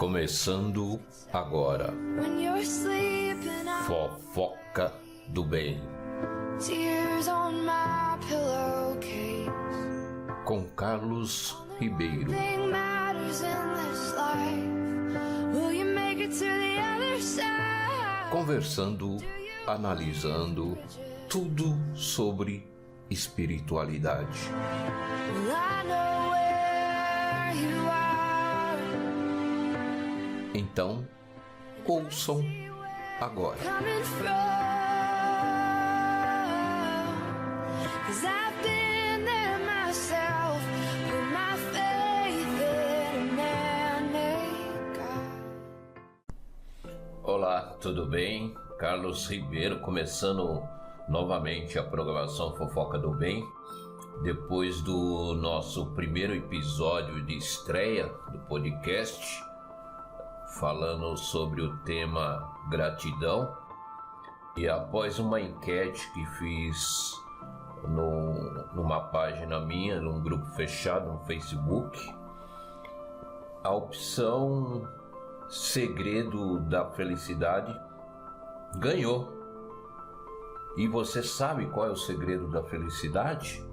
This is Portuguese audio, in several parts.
Começando agora, Fofoca do Bem, com Carlos Ribeiro. Conversando, analisando tudo sobre espiritualidade. Então, ouçam agora. Olá, tudo bem? Carlos Ribeiro começando novamente a programação Fofoca do Bem. Depois do nosso primeiro episódio de estreia do podcast, falando sobre o tema gratidão, e após uma enquete que fiz numa página minha, num grupo fechado no Facebook, a opção Segredo da Felicidade ganhou. E você sabe qual é o segredo da felicidade?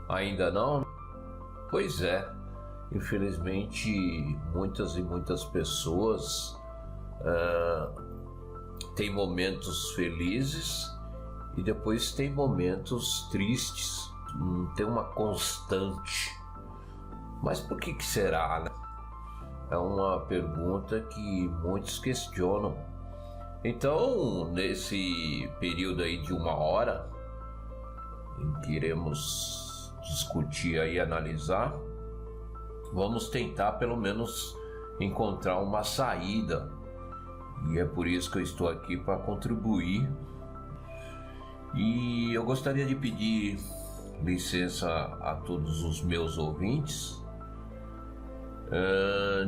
Ainda não? Pois é. Infelizmente, muitas e muitas pessoas têm momentos felizes e depois tem momentos tristes. Não tem uma constante. Mas por que será, né? É uma pergunta que muitos questionam. Então, nesse período aí de 1 hora, em que iremos discutir e analisar, vamos tentar pelo menos encontrar uma saída, e é por isso que eu estou aqui para contribuir. E eu gostaria de pedir licença a todos os meus ouvintes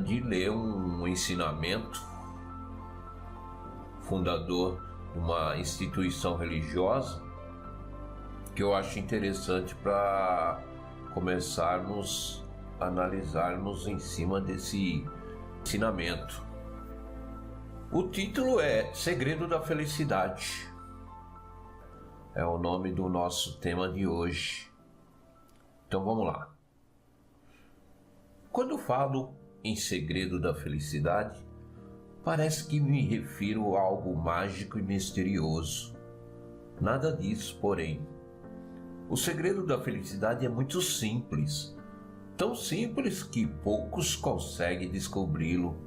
de ler um ensinamento fundador de uma instituição religiosa que eu acho interessante para começarmos analisarmos em cima desse ensinamento. O título é Segredo da Felicidade. É o nome do nosso tema de hoje. Então vamos lá. Quando falo em segredo da felicidade, parece que me refiro a algo mágico e misterioso. Nada disso, porém. O segredo da felicidade é muito simples. Tão simples que poucos conseguem descobri-lo.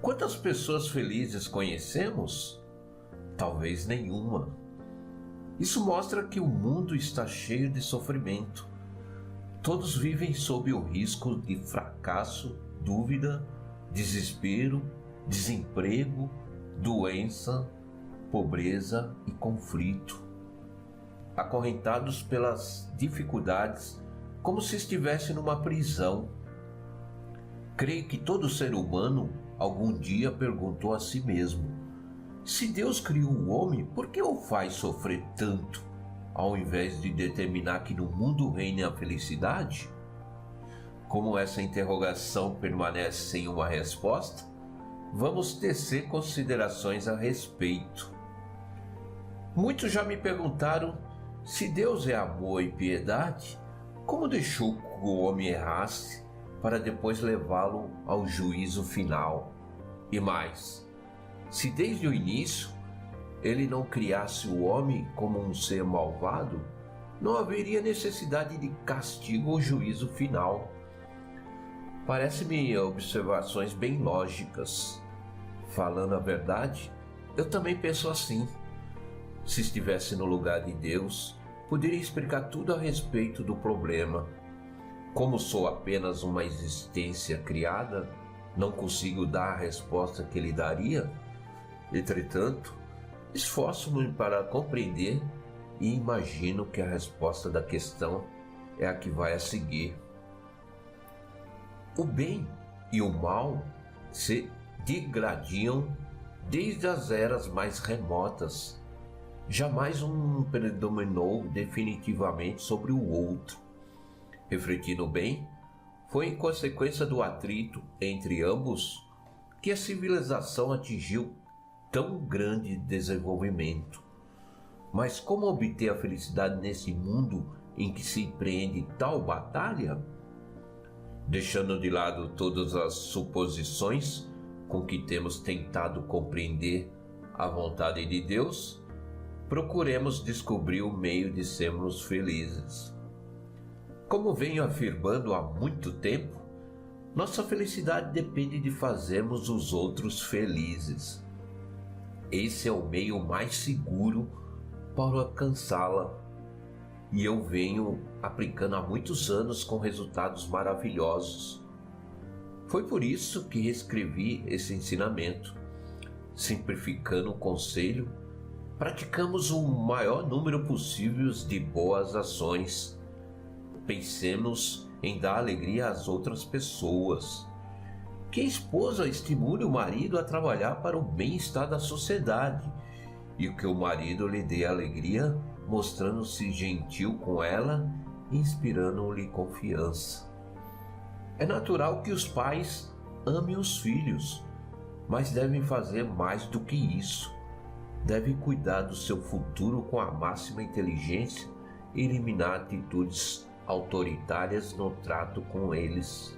Quantas pessoas felizes conhecemos? Talvez nenhuma. Isso mostra que o mundo está cheio de sofrimento. Todos vivem sob o risco de fracasso, dúvida, desespero, desemprego, doença, pobreza e conflito. Acorrentados pelas dificuldades, como se estivesse numa prisão. Creio que todo ser humano algum dia perguntou a si mesmo: se Deus criou o homem, por que o faz sofrer tanto, ao invés de determinar que no mundo reine a felicidade? Como essa interrogação permanece sem uma resposta, vamos tecer considerações a respeito. Muitos já me perguntaram: se Deus é amor e piedade, como deixou que o homem errasse para depois levá-lo ao juízo final? E mais, se desde o início ele não criasse o homem como um ser malvado, não haveria necessidade de castigo ou juízo final. Parece-me observações bem lógicas. Falando a verdade, eu também penso assim. Se estivesse no lugar de Deus, poderia explicar tudo a respeito do problema. Como sou apenas uma existência criada, não consigo dar a resposta que ele daria. Entretanto, esforço-me para compreender e imagino que a resposta da questão é a que vai a seguir. O bem e o mal se degradiam desde as eras mais remotas. Jamais um predominou definitivamente sobre o outro. Refletindo bem, Foi em consequência do atrito entre ambos que a civilização atingiu tão grande desenvolvimento. Mas como obter a felicidade nesse mundo em que se empreende tal batalha? Deixando de lado todas as suposições com que temos tentado compreender a vontade de Deus, procuremos descobrir o meio de sermos felizes. Como venho afirmando há muito tempo, nossa felicidade depende de fazermos os outros felizes. Esse é o meio mais seguro para alcançá-la, e eu venho aplicando há muitos anos com resultados maravilhosos. Foi por isso que reescrevi esse ensinamento. Simplificando o conselho, praticamos o maior número possível de boas ações. Pensemos em dar alegria às outras pessoas. Que a esposa estimule o marido a trabalhar para o bem-estar da sociedade e que o marido lhe dê alegria, mostrando-se gentil com ela e inspirando-lhe confiança. É natural que os pais amem os filhos, mas devem fazer mais do que isso. Devem cuidar do seu futuro com a máxima inteligência e eliminar atitudes autoritárias no trato com eles.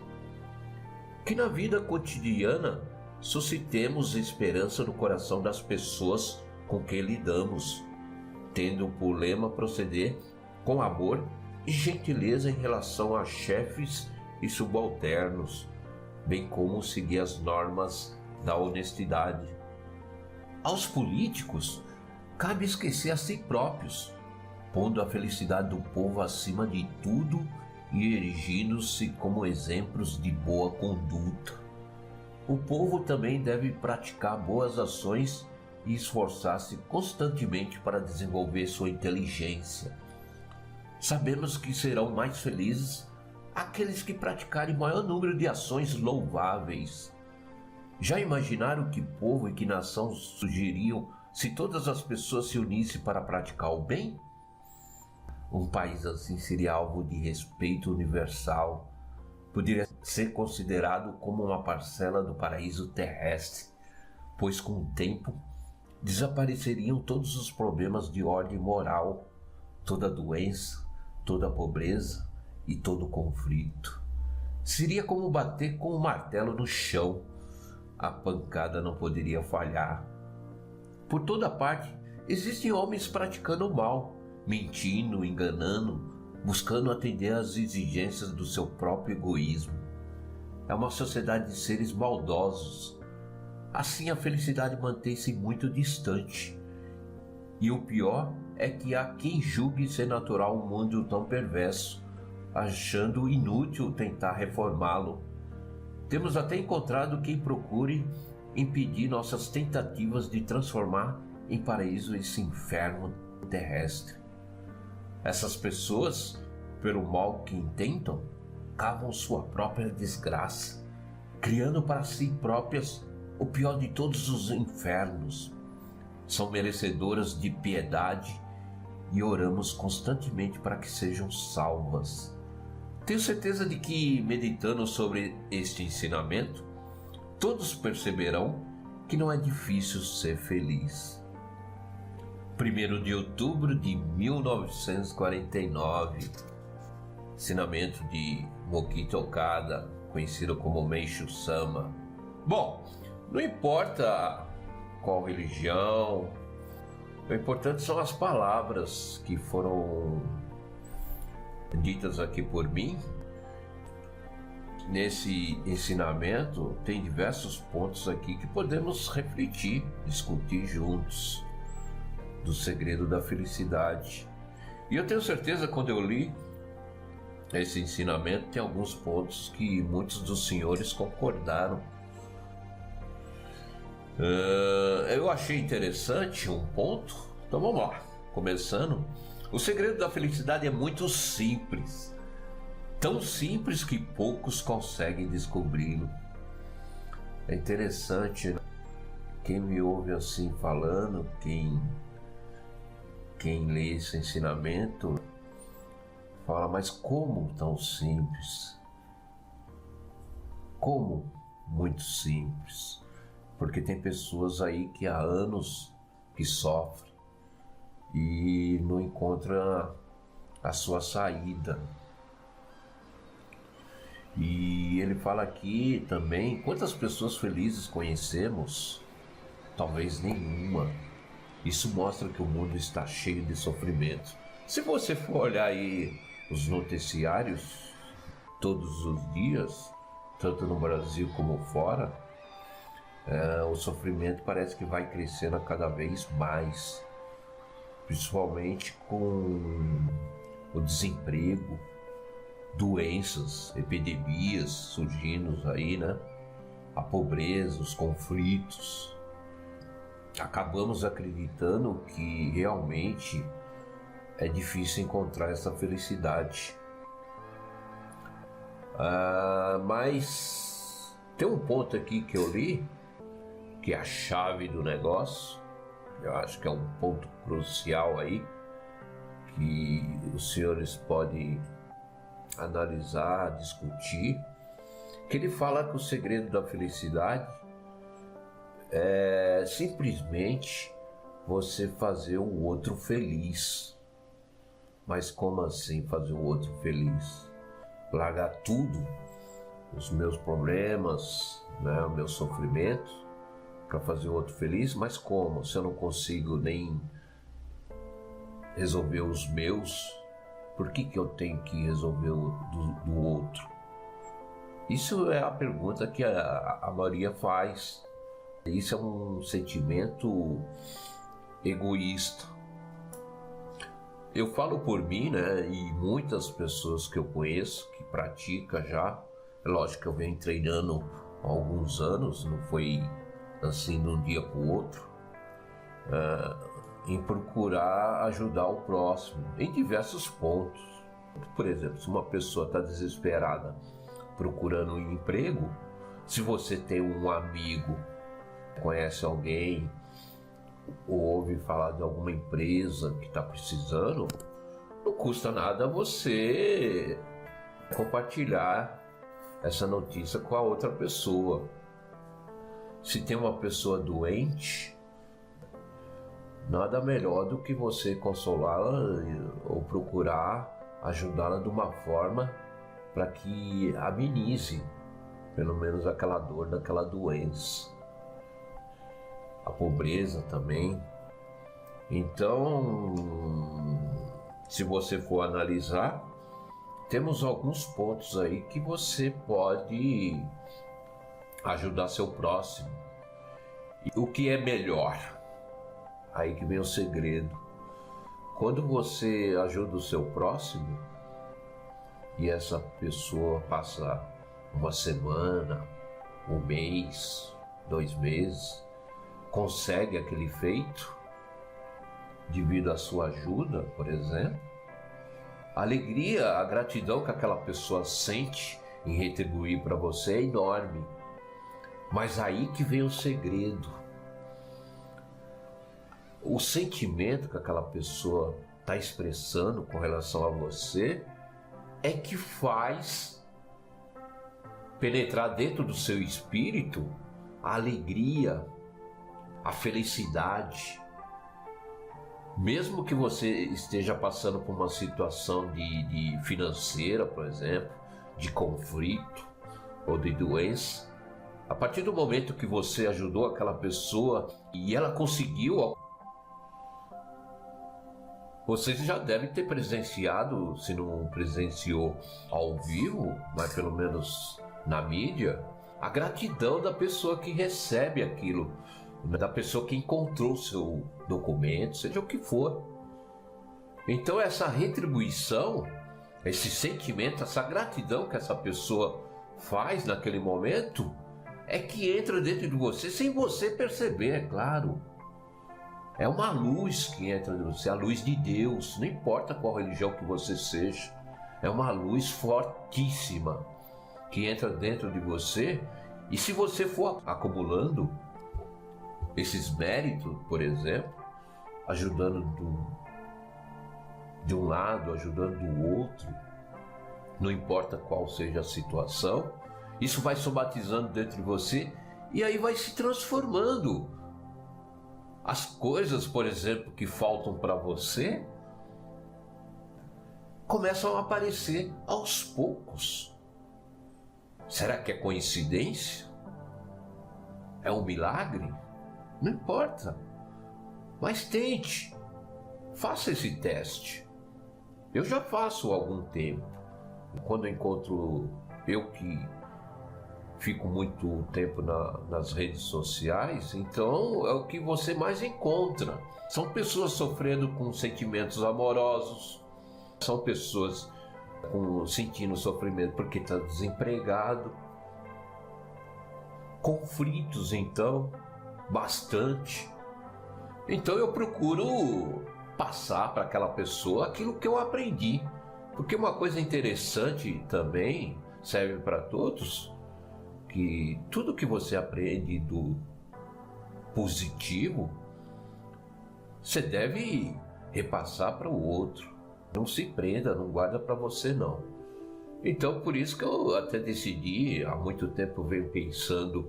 Que na vida cotidiana suscitemos esperança no coração das pessoas com quem lidamos, tendo por lema proceder com amor e gentileza em relação a chefes e subalternos, bem como seguir as normas da honestidade. Aos políticos, cabe esquecer a si próprios, pondo a felicidade do povo acima de tudo e erigindo-se como exemplos de boa conduta. O povo também deve praticar boas ações e esforçar-se constantemente para desenvolver sua inteligência. Sabemos que serão mais felizes aqueles que praticarem maior número de ações louváveis. Já imaginaram que povo e que nação surgiriam se todas as pessoas se unissem para praticar o bem? Um país assim seria alvo de respeito universal. Poderia ser considerado como uma parcela do paraíso terrestre, pois com o tempo desapareceriam todos os problemas de ordem moral, toda doença, toda pobreza e todo conflito. Seria como bater com um martelo no chão. A pancada não poderia falhar. Por toda parte existem homens praticando o mal, mentindo, enganando, buscando atender às exigências do seu próprio egoísmo. É uma sociedade de seres maldosos. Assim a felicidade mantém-se muito distante. E o pior é que há quem julgue ser natural um mundo tão perverso, achando inútil tentar reformá-lo. Temos até encontrado quem procure impedir nossas tentativas de transformar em paraíso esse inferno terrestre. Essas pessoas, pelo mal que intentam, cavam sua própria desgraça, criando para si próprias o pior de todos os infernos. São merecedoras de piedade e oramos constantemente para que sejam salvas. Tenho certeza de que, meditando sobre este ensinamento, todos perceberão que não é difícil ser feliz. 1º de outubro de 1949, ensinamento de Mokichi Okada, conhecido como Meishu Sama. Bom, não importa qual religião, o importante são as palavras que foram ditas aqui por mim. Nesse ensinamento tem diversos pontos aqui que podemos refletir, discutir juntos, do segredo da felicidade. E eu tenho certeza, quando eu li esse ensinamento, tem alguns pontos que muitos dos senhores concordaram. Eu achei interessante um ponto, então vamos lá, começando. O segredo da felicidade é muito simples, tão simples que poucos conseguem descobri-lo. É interessante, né? Quem me ouve assim falando, quem lê esse ensinamento, fala, mas como tão simples? Como? Muito simples. Porque tem pessoas aí que há anos que sofrem e não encontram a sua saída. E ele fala aqui também, quantas pessoas felizes conhecemos? Talvez nenhuma. Isso mostra que o mundo está cheio de sofrimento. Se você for olhar aí os noticiários todos os dias, tanto no Brasil como fora, o sofrimento parece que vai crescendo a cada vez mais, principalmente com o desemprego, doenças, epidemias surgindo aí, né? A pobreza, os conflitos. Acabamos acreditando que realmente é difícil encontrar essa felicidade. Mas tem um ponto aqui que eu li, que é a chave do negócio. Eu acho que é um ponto crucial aí, que os senhores podem analisar, discutir, que ele fala que o segredo da felicidade é simplesmente você fazer o outro feliz. Mas como assim fazer o outro feliz? Largar tudo, os meus problemas, né, o meu sofrimento, para fazer o outro feliz? Mas como? Se eu não consigo nem resolver os meus, por que eu tenho que resolver o do outro? Isso é a pergunta que a maioria faz. Isso é um sentimento egoísta. Eu falo por mim, né, e muitas pessoas que eu conheço que praticam já. É lógico que eu venho treinando há alguns anos, não foi assim de um dia para o outro, em procurar ajudar o próximo em diversos pontos. Por exemplo, se uma pessoa está desesperada procurando um emprego, se você tem um amigo, conhece alguém, ou ouve falar de alguma empresa que está precisando, não custa nada você compartilhar essa notícia com a outra pessoa. Se tem uma pessoa doente, nada melhor do que você consolá-la ou procurar ajudá-la de uma forma para que amenize pelo menos aquela dor daquela doença. A pobreza também. Então, se você for analisar, temos alguns pontos aí que você pode ajudar seu próximo. E o que é melhor? Aí que vem o segredo. Quando você ajuda o seu próximo e essa pessoa passa uma semana, um mês, 2 meses, consegue aquele feito devido à sua ajuda, por exemplo, a alegria, a gratidão que aquela pessoa sente em retribuir para você é enorme. Mas aí que vem o segredo. O sentimento que aquela pessoa está expressando com relação a você é que faz penetrar dentro do seu espírito a alegria, a felicidade. Mesmo que você esteja passando por uma situação de financeira, por exemplo, de conflito ou de doença, a partir do momento que você ajudou aquela pessoa e ela conseguiu, você já deve ter presenciado, se não presenciou ao vivo, mas pelo menos na mídia, a gratidão da pessoa que recebe aquilo, da pessoa que encontrou seu documento, seja o que for. Então essa retribuição, esse sentimento, essa gratidão que essa pessoa faz naquele momento, é que entra dentro de você sem você perceber, é claro. É uma luz que entra dentro de você, a luz de Deus, não importa qual religião que você seja. É uma luz fortíssima que entra dentro de você, e se você for acumulando esses méritos, por exemplo, ajudando de um lado, ajudando do outro, não importa qual seja a situação, Isso vai somatizando dentro de você e aí vai se transformando. As coisas, por exemplo, que faltam para você começam a aparecer aos poucos. Será que é coincidência? É um milagre? Não importa. Mas tente. Faça esse teste. Eu já faço há algum tempo. Quando eu encontro, eu que fico muito tempo nas redes sociais, então é o que você mais encontra. São pessoas sofrendo com sentimentos amorosos, são pessoas sentindo sofrimento porque está desempregado. Conflitos, então, bastante. Então eu procuro passar para aquela pessoa aquilo que eu aprendi. Porque uma coisa interessante também, serve para todos, que tudo que você aprende do positivo, você deve repassar para o outro. Não se prenda, não guarda para você não. Então por isso que eu até decidi, há muito tempo venho pensando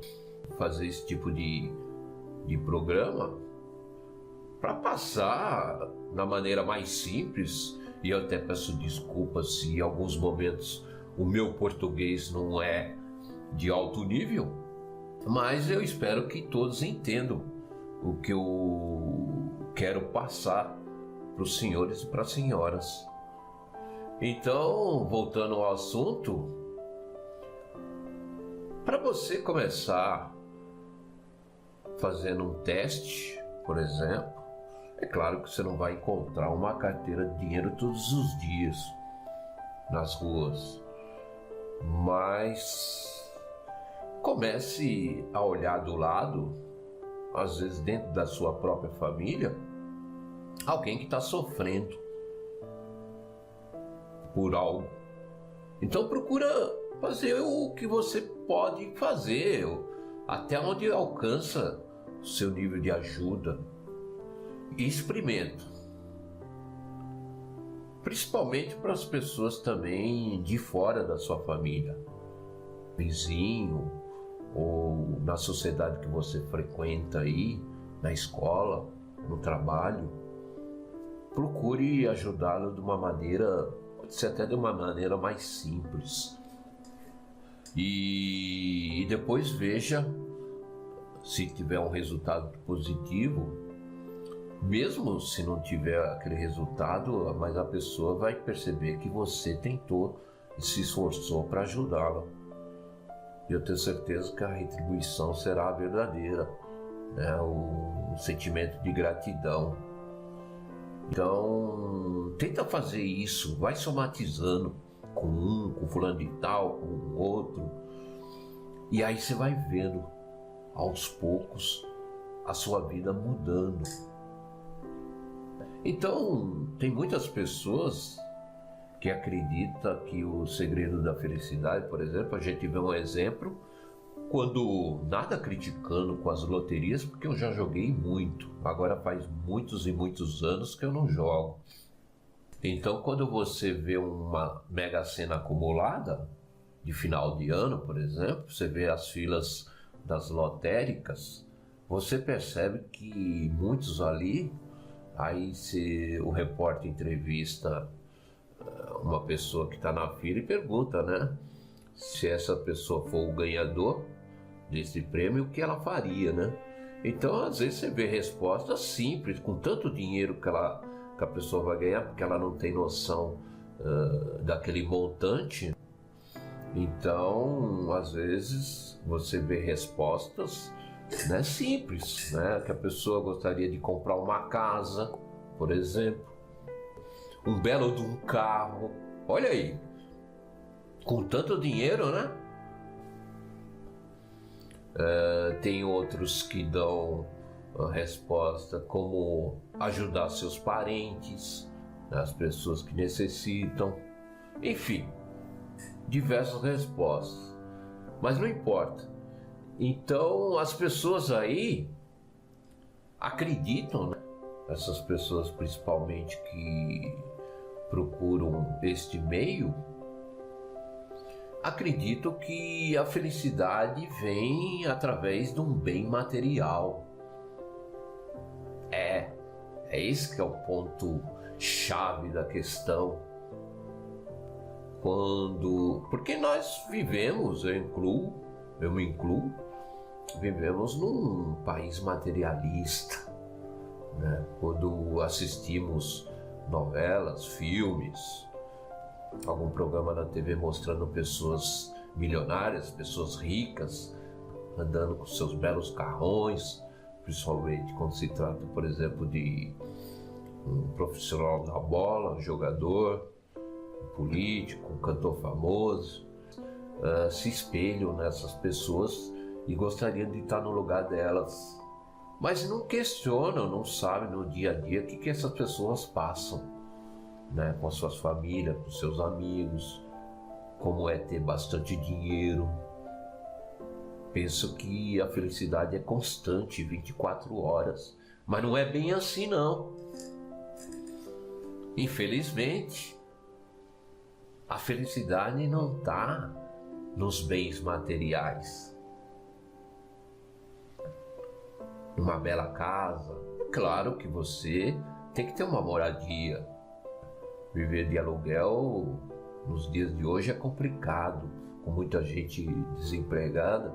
em fazer esse tipo de programa, para passar na maneira mais simples, e eu até peço desculpas se em alguns momentos o meu português não é de alto nível, mas eu espero que todos entendam o que eu quero passar para os senhores e para as senhoras. Então, voltando ao assunto, para você começar fazendo um teste, por exemplo, é claro que você não vai encontrar uma carteira de dinheiro todos os dias nas ruas, mas comece a olhar do lado, às vezes dentro da sua própria família, alguém que está sofrendo por algo. Então procura fazer o que você pode fazer, até onde alcança o seu nível de ajuda. E experimenta. Principalmente para as pessoas também de fora da sua família, vizinho, ou na sociedade que você frequenta aí, na escola, no trabalho. Procure ajudá-lo de uma maneira, pode ser até de uma maneira mais simples. E depois veja se tiver um resultado positivo. Mesmo se não tiver aquele resultado, mas a pessoa vai perceber que você tentou e se esforçou para ajudá-la. E eu tenho certeza que a retribuição será verdadeira, né? O sentimento de gratidão. Então, tenta fazer isso, vai somatizando com fulano de tal, com o outro. E aí você vai vendo, aos poucos, a sua vida mudando. Então, tem muitas pessoas que acreditam que o segredo da felicidade, por exemplo, a gente vê um exemplo, quando nada criticando com as loterias, porque eu já joguei muito, agora faz muitos e muitos anos que eu não jogo. Então, quando você vê uma Mega Sena acumulada, de final de ano, por exemplo, você vê as filas das lotéricas, você percebe que muitos ali, aí se o repórter entrevista uma pessoa que está na fila e pergunta, né, se essa pessoa for o ganhador desse prêmio, o que ela faria, né? Então, às vezes você vê respostas simples, com tanto dinheiro que a pessoa vai ganhar, porque ela não tem noção daquele montante. Então, às vezes você vê respostas, né, simples, né, que a pessoa gostaria de comprar uma casa, por exemplo, um belo de um carro. Olha aí, com tanto dinheiro, né? Tem outros que dão a resposta como ajudar seus parentes, né, as pessoas que necessitam, enfim, diversas respostas, mas não importa. Então as pessoas aí acreditam, né? Essas pessoas principalmente que procuram este meio, acredito que a felicidade vem através de um bem material. É esse que é o ponto chave da questão. Porque nós vivemos, eu me incluo, vivemos num país materialista, né? Quando assistimos novelas, filmes, algum programa na TV mostrando pessoas milionárias, pessoas ricas, andando com seus belos carrões, principalmente quando se trata, por exemplo, de um profissional da bola, um jogador, um político, um cantor famoso, se espelham nessas pessoas e gostariam de estar no lugar delas. Mas não questionam, não sabem no dia a dia o que essas pessoas passam, né? Com as suas famílias, com seus amigos, como é ter bastante dinheiro. Penso que a felicidade é constante, 24 horas, mas não é bem assim não. Infelizmente, a felicidade não está nos bens materiais. Uma bela casa, é claro que você tem que ter uma moradia. Viver de aluguel nos dias de hoje é complicado, com muita gente desempregada.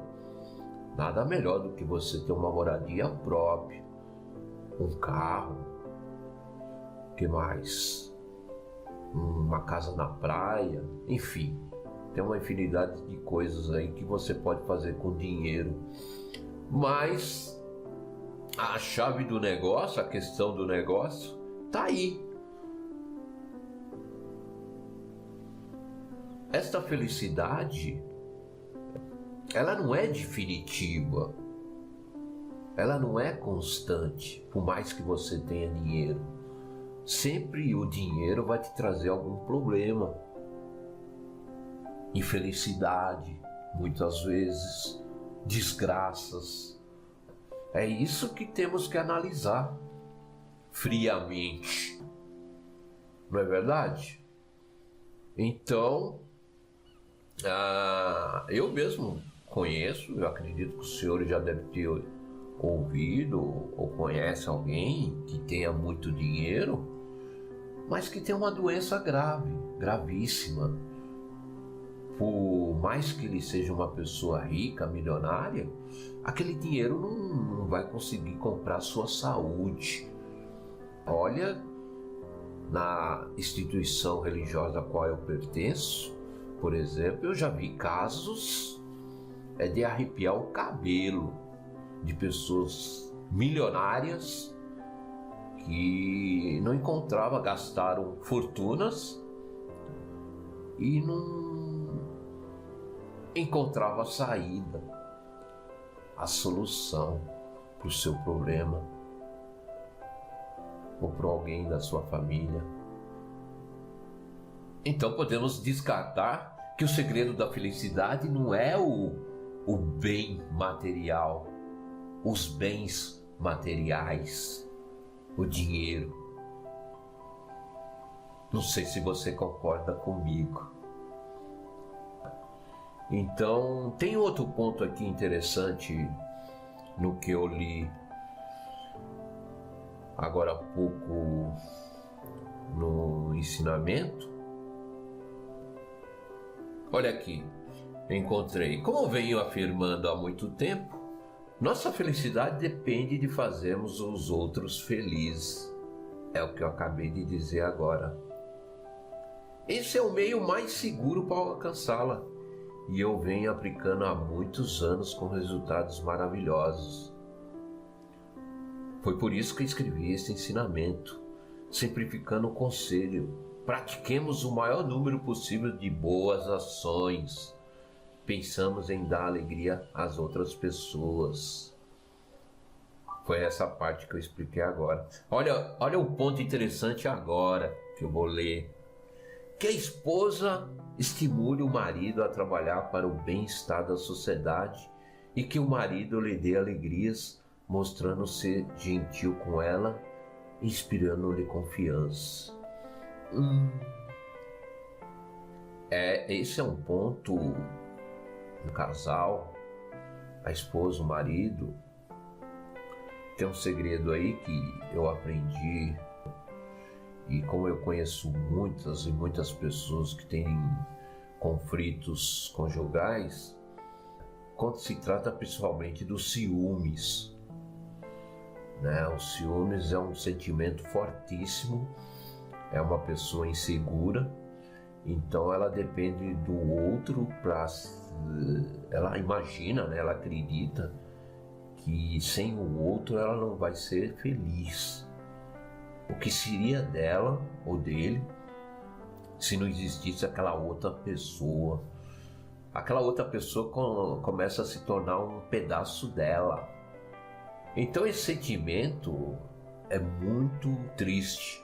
Nada melhor do que você ter uma moradia própria, um carro, que mais? Uma casa na praia, enfim, tem uma infinidade de coisas aí que você pode fazer com dinheiro. Mas a chave do negócio, a questão do negócio, tá aí. Esta felicidade, ela não é definitiva, ela não é constante, por mais que você tenha dinheiro. Sempre o dinheiro vai te trazer algum problema, infelicidade, muitas vezes, desgraças. É isso que temos que analisar friamente, não é verdade? Então, eu mesmo conheço, eu acredito que o senhor já deve ter ouvido ou conhece alguém que tenha muito dinheiro, mas que tem uma doença grave, gravíssima. Por mais que ele seja uma pessoa rica, milionária, aquele dinheiro não vai conseguir comprar sua saúde. Olha, na instituição religiosa a qual eu pertenço, por exemplo, eu já vi casos de arrepiar o cabelo de pessoas milionárias que não encontravam, gastaram fortunas e não encontrava a saída, a solução para o seu problema ou para alguém da sua família. Então podemos descartar que o segredo da felicidade não é o bem material, os bens materiais, o dinheiro. Não sei se você concorda comigo. Então, tem outro ponto aqui interessante no que eu li agora há pouco no ensinamento. Olha aqui, encontrei. Como venho afirmando há muito tempo, nossa felicidade depende de fazermos os outros felizes. É o que eu acabei de dizer agora. Esse é o meio mais seguro para alcançá-la. E eu venho aplicando há muitos anos com resultados maravilhosos. Foi por isso que escrevi esse ensinamento, simplificando o conselho. Pratiquemos o maior número possível de boas ações. Pensamos em dar alegria às outras pessoas. Foi essa parte que eu expliquei agora. Olha o ponto interessante agora que eu vou ler. Que a esposa estimule o marido a trabalhar para o bem-estar da sociedade e que o marido lhe dê alegrias, mostrando ser gentil com ela, inspirando-lhe confiança. Esse é um ponto no casal, a esposa, o marido. Tem um segredo aí que eu aprendi, e como eu conheço muitas e muitas pessoas que têm conflitos conjugais, quando se trata principalmente dos ciúmes, né? O ciúmes é um sentimento fortíssimo, é uma pessoa insegura, então ela depende do outro ela imagina, né? Ela acredita que sem o outro ela não vai ser feliz. O que seria dela ou dele se não existisse aquela outra pessoa? Aquela outra pessoa começa a se tornar um pedaço dela. Então esse sentimento é muito triste.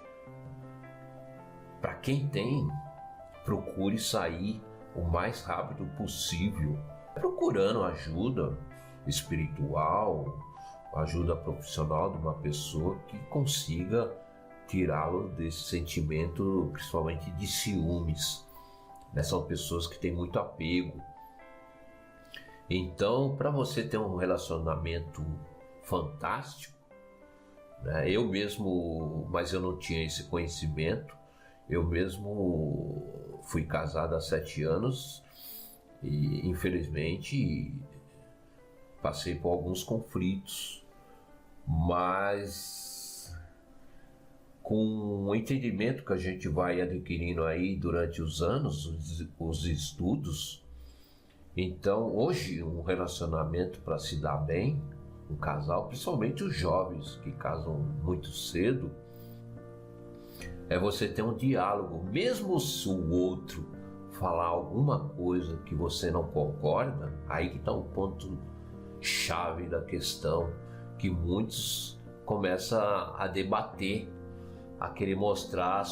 Para quem tem, procure sair o mais rápido possível, procurando ajuda espiritual, ajuda profissional de uma pessoa que consiga tirá-lo desse sentimento, principalmente de ciúmes. São pessoas que têm muito apego. Então, para você ter um relacionamento fantástico, né, eu mesmo, mas eu não tinha esse conhecimento, eu mesmo fui casado há 7 anos e, infelizmente, passei por alguns conflitos, mas com o entendimento que a gente vai adquirindo aí durante os anos, os estudos, então hoje um relacionamento para se dar bem, um casal, principalmente os jovens que casam muito cedo, é você ter um diálogo, mesmo se o outro falar alguma coisa que você não concorda, aí que está o ponto chave da questão, que muitos começam a debater, a querer mostrar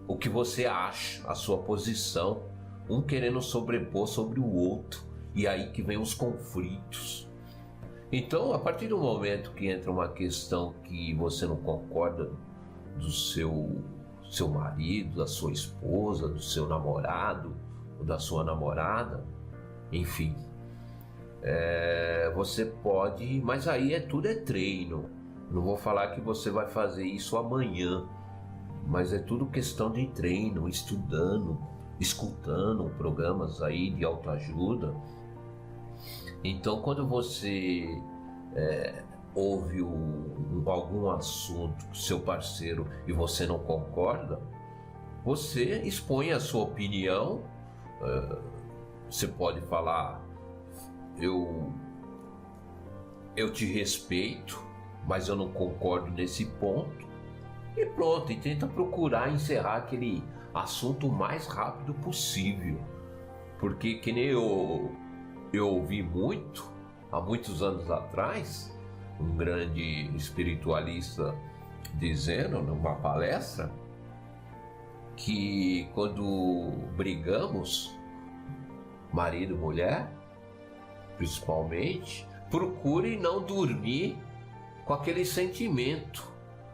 o que você acha, a sua posição, um querendo sobrepor sobre o outro, e aí que vem os conflitos. Então, a partir do momento que entra uma questão que você não concorda do seu marido, da sua esposa, do seu namorado ou da sua namorada, enfim, você pode, mas aí tudo é treino. Não vou falar que você vai fazer isso amanhã, mas é tudo questão de treino, estudando, escutando programas aí de autoajuda. Então, quando você ouve algum assunto com seu parceiro e você não concorda, você expõe a sua opinião. Você pode falar: eu te respeito, mas eu não concordo nesse ponto, e pronto, e tenta procurar encerrar aquele assunto o mais rápido possível, porque que nem eu ouvi muito, há muitos anos atrás, um grande espiritualista dizendo numa palestra que quando brigamos, marido e mulher, principalmente, procure não dormir com aquele sentimento.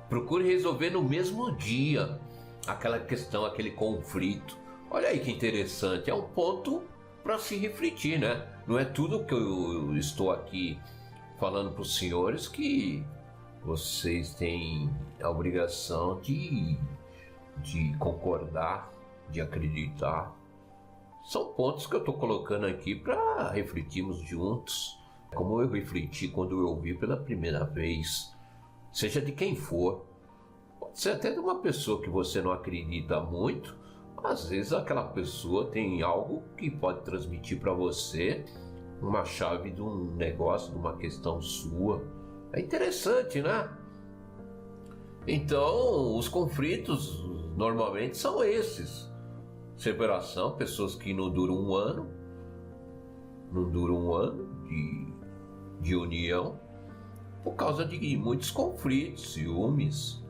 Procure resolver no mesmo dia aquela questão, aquele conflito. Olha aí que interessante, é um ponto para se refletir, né? Não é tudo que eu estou aqui falando para os senhores que vocês têm a obrigação de concordar, de acreditar. São pontos que eu estou colocando aqui para refletirmos juntos, como eu refleti quando eu ouvi pela primeira vez, seja de quem for. Pode ser até de uma pessoa que você não acredita muito. Às vezes aquela pessoa tem algo que pode transmitir para você uma chave de um negócio, de uma questão sua. É interessante, né? Então, os conflitos normalmente são esses. Separação, pessoas que não duram um ano de união, por causa de muitos conflitos, ciúmes.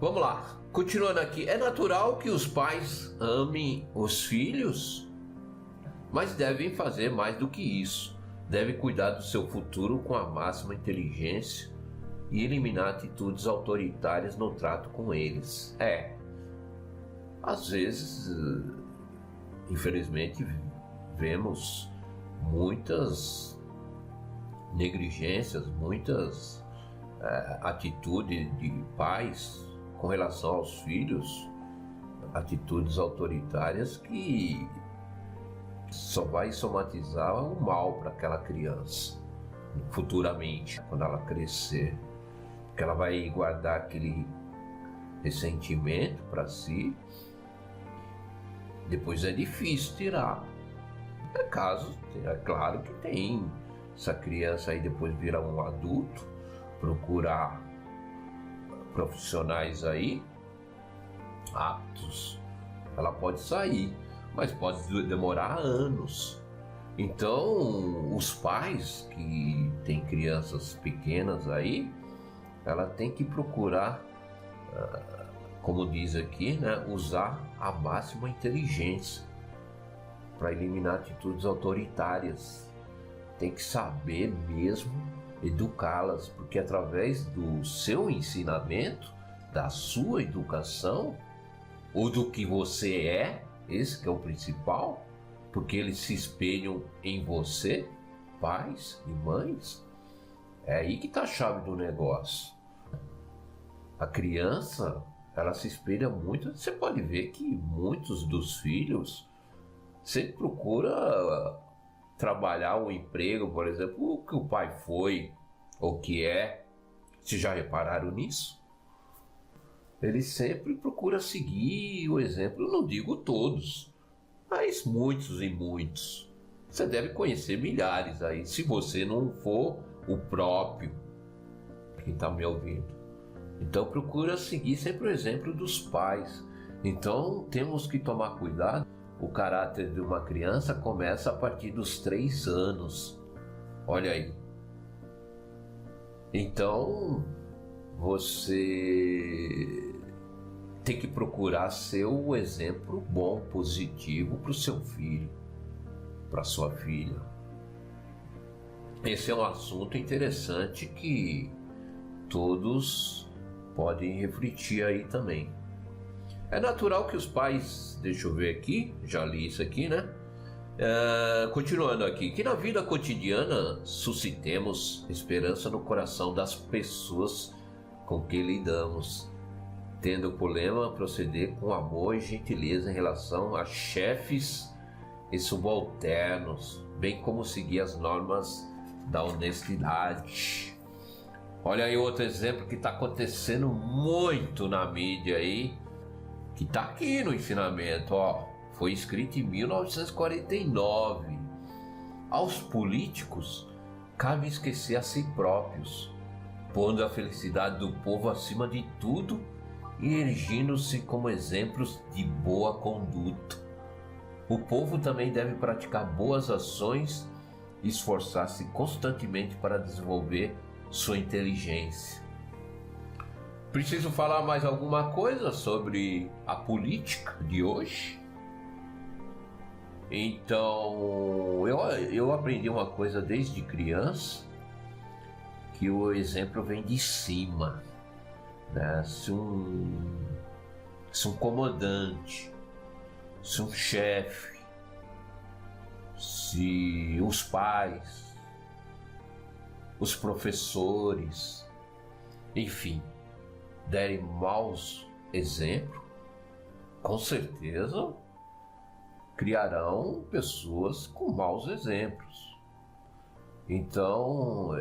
Vamos lá, continuando aqui. É natural que os pais amem os filhos, mas devem fazer mais do que isso. Devem cuidar do seu futuro com a máxima inteligência e eliminar atitudes autoritárias no trato com eles. às vezes, infelizmente, vemos muitas negligências, muitas atitudes de pais com relação aos filhos, atitudes autoritárias que só vai somatizar o mal para aquela criança futuramente, quando ela crescer, porque ela vai guardar aquele ressentimento para si. Depois é difícil tirar. É claro que tem essa criança aí, depois vira um adulto, procurar profissionais aí aptos, ela pode sair, mas pode demorar anos. Então, os pais que têm crianças pequenas aí, ela tem que procurar, como diz aqui, né, usar a máxima inteligência para eliminar atitudes autoritárias. Tem que saber mesmo educá-las, porque através do seu ensinamento, da sua educação, ou do que você é, esse que é o principal, porque eles se espelham em você, pais e mães, é aí que está a chave do negócio. A criança, ela se espelha muito. Você pode ver que muitos dos filhos sempre procura trabalhar um emprego, por exemplo, o que o pai foi ou que é. Vocês já repararam nisso? Ele sempre procura seguir o exemplo. Eu não digo todos, mas muitos e muitos. Você deve conhecer milhares aí, se você não for o próprio, quem está me ouvindo. Então procura seguir sempre o exemplo dos pais. Então temos que tomar cuidado. O caráter de uma criança começa a partir dos 3 anos. Olha aí. Então você tem que procurar ser o exemplo bom, positivo para o seu filho, para sua filha. Esse é um assunto interessante que todos podem refletir aí também. É natural que os pais, deixa eu ver aqui, já li isso aqui, né? Continuando aqui, que na vida cotidiana suscitemos esperança no coração das pessoas com que lidamos, tendo por lema proceder com amor e gentileza em relação a chefes e subalternos, bem como seguir as normas da honestidade. Olha aí outro exemplo que está acontecendo muito na mídia aí, que está aqui no ensinamento, ó. Foi escrito em 1949. Aos políticos cabe esquecer a si próprios, pondo a felicidade do povo acima de tudo e erigindo-se como exemplos de boa conduta. O povo também deve praticar boas ações e esforçar-se constantemente para desenvolver sua inteligência. Preciso falar mais alguma coisa sobre a política de hoje? Então, eu aprendi uma coisa desde criança, que o exemplo vem de cima, né? Se um comandante, se um chefe, se os pais, os professores, enfim, derem maus exemplos, com certeza criarão pessoas com maus exemplos. Então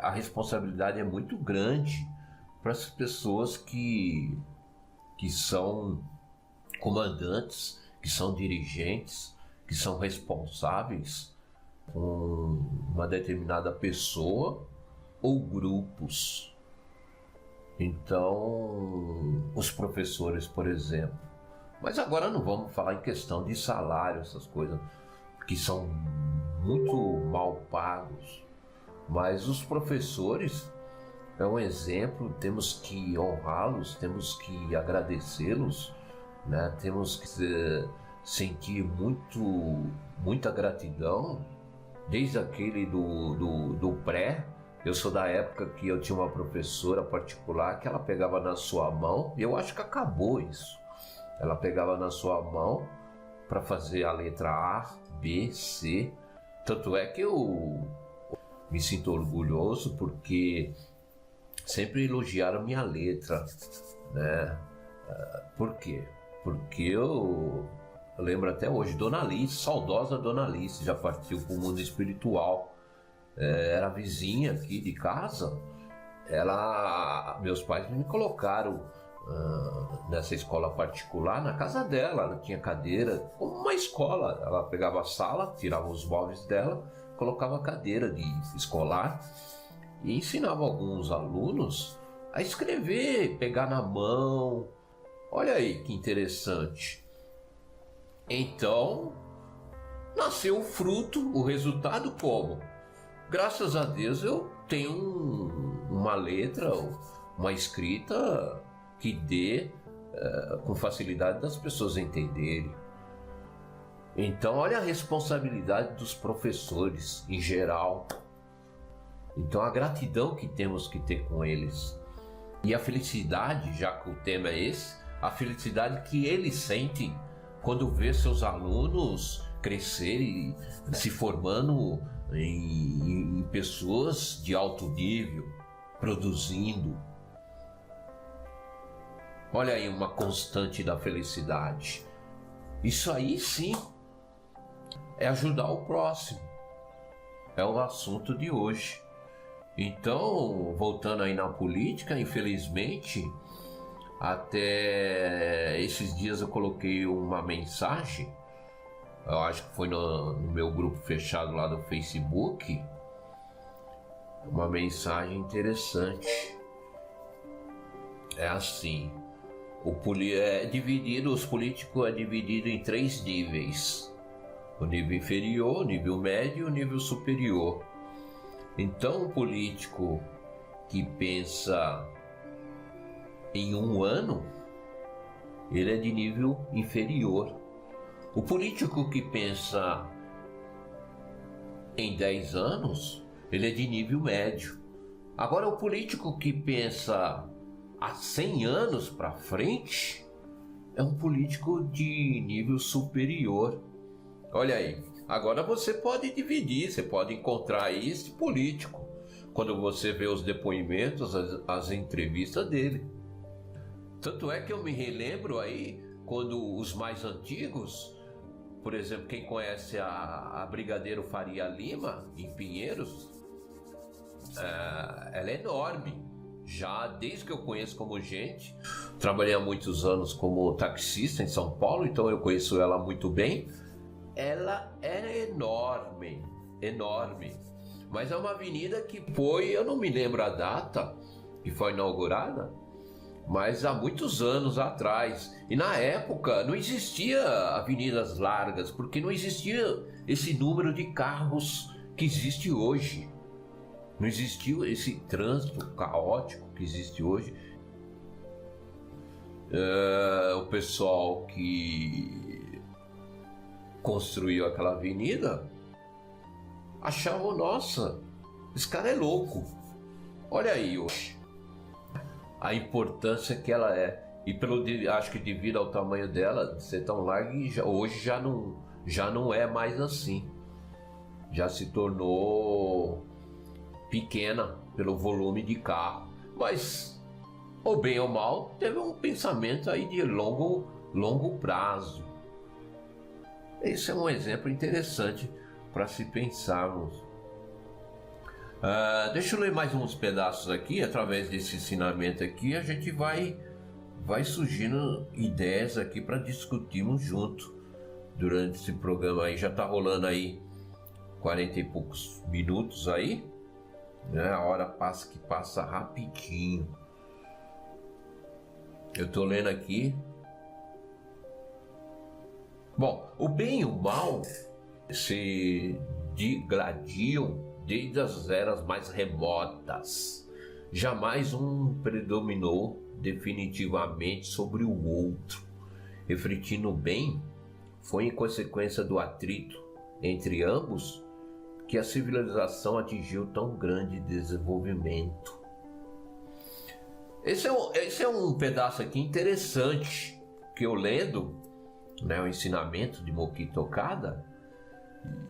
a responsabilidade é muito grande para as pessoas que são comandantes, que são dirigentes, que são responsáveis por uma determinada pessoa ou grupos. Então, os professores, por exemplo. Mas agora não vamos falar em questão de salário, essas coisas que são muito mal pagos. Mas os professores é um exemplo, temos que honrá-los, temos que agradecê-los, né? Temos que sentir muita gratidão, desde aquele do pré, Eu sou da época que eu tinha uma professora particular que ela pegava na sua mão, e eu acho que acabou isso. Ela pegava na sua mão para fazer a letra A, B, C. Tanto é que eu me sinto orgulhoso porque sempre elogiaram minha letra, né? Por quê? Porque eu lembro até hoje, Dona Alice, saudosa Dona Alice, já partiu para o mundo espiritual. Era vizinha aqui de casa. Meus pais me colocaram nessa escola particular na casa dela. Ela tinha cadeira, como uma escola. Ela pegava a sala, tirava os móveis dela, colocava a cadeira de escolar e ensinava alguns alunos a escrever, pegar na mão. Olha aí que interessante. Então, nasceu o fruto, o resultado como? Graças a Deus eu tenho uma letra, uma escrita que dê com facilidade das pessoas entenderem. Então, olha a responsabilidade dos professores em geral. Então, a gratidão que temos que ter com eles. E a felicidade, já que o tema é esse, a felicidade que eles sentem quando vê seus alunos crescerem, se formando em pessoas de alto nível, produzindo. Olha aí uma constante da felicidade. Isso aí sim é ajudar o próximo. É o assunto de hoje. Então, voltando aí na política, infelizmente, até esses dias eu coloquei uma mensagem, eu acho que foi no meu grupo fechado lá do Facebook, uma mensagem interessante. É assim, os políticos é dividido em 3 níveis: o nível inferior, o nível médio e o nível superior. Então, o político que pensa em 1 ano, ele é de nível inferior. O político que pensa em 10 anos, ele é de nível médio. Agora, o político que pensa há 100 anos para frente, é um político de nível superior. Olha aí, agora você pode dividir, você pode encontrar aí esse político quando você vê os depoimentos, as entrevistas dele. Tanto é que eu me relembro aí, quando os mais antigos, por exemplo, quem conhece a Brigadeiro Faria Lima, em Pinheiros, ela é enorme. Já desde que eu conheço como gente, trabalhei há muitos anos como taxista em São Paulo, então eu conheço ela muito bem. Ela é enorme, enorme. Mas é uma avenida que foi, eu não me lembro a data que foi inaugurada, mas há muitos anos atrás. E na época não existia avenidas largas, porque não existia esse número de carros que existe hoje. Não existiu esse trânsito caótico que existe hoje. O pessoal que construiu aquela avenida achava, nossa, esse cara é louco. Olha aí hoje a importância que ela é. E acho que devido ao tamanho dela, de ser tão larga, hoje já não é mais assim. Já se tornou pequena pelo volume de carro. Mas, ou bem ou mal, teve um pensamento aí de longo prazo. Esse é um exemplo interessante para se pensarmos. Deixa eu ler mais uns pedaços aqui. Através desse ensinamento aqui, a gente vai surgindo ideias aqui para discutirmos junto durante esse programa aí. Já está rolando aí 40 e poucos minutos aí, né? A hora passa rapidinho. Eu estou lendo aqui. Bom, o bem e o mal se digladiam desde as eras mais remotas. Jamais um predominou definitivamente sobre o outro. Refletindo bem, foi em consequência do atrito entre ambos que a civilização atingiu tão grande desenvolvimento. Esse é um pedaço aqui interessante que eu lendo, né, o ensinamento de Mokichi Okada,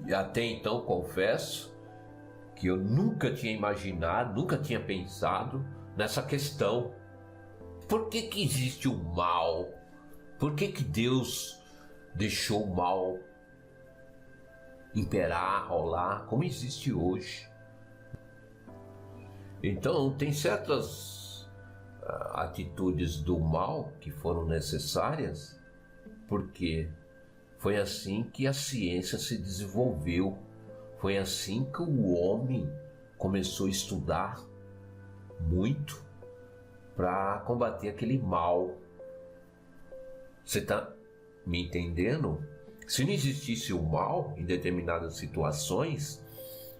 e até então confesso que eu nunca tinha imaginado, nunca tinha pensado nessa questão. Por que que existe o mal? Por que que Deus deixou o mal imperar, rolar, como existe hoje? Então, tem certas atitudes do mal que foram necessárias, porque foi assim que a ciência se desenvolveu, foi assim que o homem começou a estudar muito para combater aquele mal. Você está me entendendo? Se não existisse o mal em determinadas situações,